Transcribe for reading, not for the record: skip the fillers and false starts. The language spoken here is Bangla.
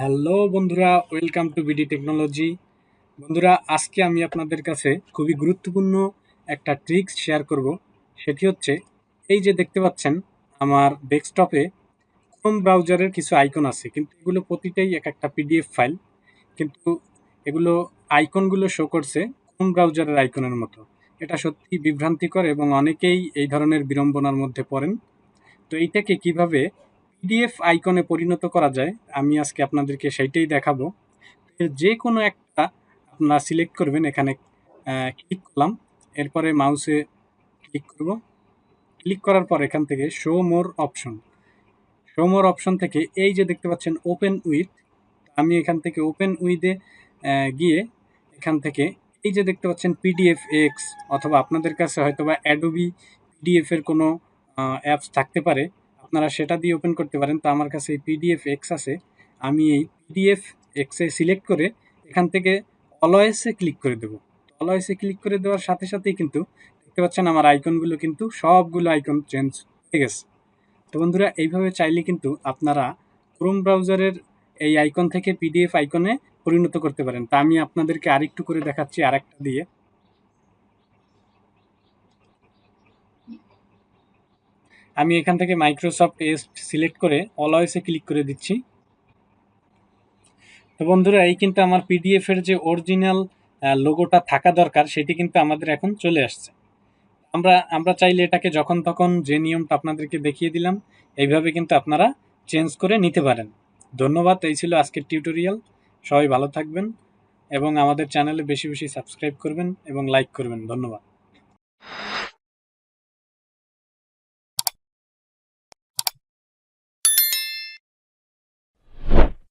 হ্যালো বন্ধুরা, ওয়েলকাম টু বিডি টেকনোলজি। বন্ধুরা, আজকে আমি আপনাদের কাছে খুবই গুরুত্বপূর্ণ একটা ট্রিক্স শেয়ার করব। সেটি হচ্ছে, এই যে দেখতে পাচ্ছেন আমার ডেস্কটপে ক্রোম ব্রাউজারের কিছু আইকন আছে, কিন্তু এগুলো প্রতিটাই এক একটা পিডিএফ ফাইল। কিন্তু এগুলো আইকনগুলো শো করছে ক্রোম ব্রাউজারের আইকনের মতো। এটা সত্যি বিভ্রান্তিকর এবং অনেকেই এই ধরনের বিড়ম্বনার মধ্যে পড়েন। তো এইটাকে কিভাবে পিডিএফ আইকনে পরিণত করা যায়, আমি আজকে আপনাদেরকে সেইটাই দেখাবো। যে কোনো একটা আপনারা সিলেক্ট করবেন, এখানে ক্লিক করলাম, এরপরে মাউসে ক্লিক করব। ক্লিক করার পর এখান থেকে শো মোর অপশন থেকে এই যে দেখতে পাচ্ছেন ওপেন উইথ, আমি এখান থেকে ওপেন উইথে গিয়ে এখান থেকে এই যে দেখতে পাচ্ছেন পিডিএফ এক্স, অথবা আপনাদের কাছে হয়তো বা অ্যাডোবি পিডিএফ এর কোনো অ্যাপস থাকতে পারে, আপনারা সেটা দিয়ে ওপেন করতে পারেন। তো আমার কাছে এই পিডিএফ এক্স আছে, আমি এই পিডিএফ এক্সে সিলেক্ট করে এখান থেকে অলওয়েসে ক্লিক করে দেবো। অলওয়েসে ক্লিক করে দেওয়ার সাথে সাথেই কিন্তু দেখতে পাচ্ছেন আমার আইকনগুলো কিন্তু সবগুলো আইকন চেঞ্জ হয়ে গেছে। তো বন্ধুরা, এইভাবে চাইলে কিন্তু আপনারা ক্রোম ব্রাউজারের এই আইকন থেকে পিডিএফ আইকনে পরিণত করতে পারেন। তা আমি আপনাদেরকে আরেকটু করে দেখাচ্ছি আরেকটা দিয়ে। আমি এখান থেকে মাইক্রোসফট এজ সিলেক্ট করে অলওয়েসে ক্লিক করে দিচ্ছি। তো বন্ধুরা, এই কিন্তু আমার পিডিএফ এর যে অরিজিনাল লোগোটা থাকা দরকার, সেটি কিন্তু আমাদের এখন চলে আসছে। আমরা চাইলে এটাকে যখন তখন, যে নিয়মটা আপনাদেরকে দেখিয়ে দিলাম, এইভাবে কিন্তু আপনারা চেঞ্জ করে নিতে পারেন। ধন্যবাদ। এই ছিল আজকের টিউটোরিয়াল। সবাই ভালো থাকবেন এবং আমাদের চ্যানেলে বেশি বেশি সাবস্ক্রাইব করবেন এবং লাইক করবেন। ধন্যবাদ।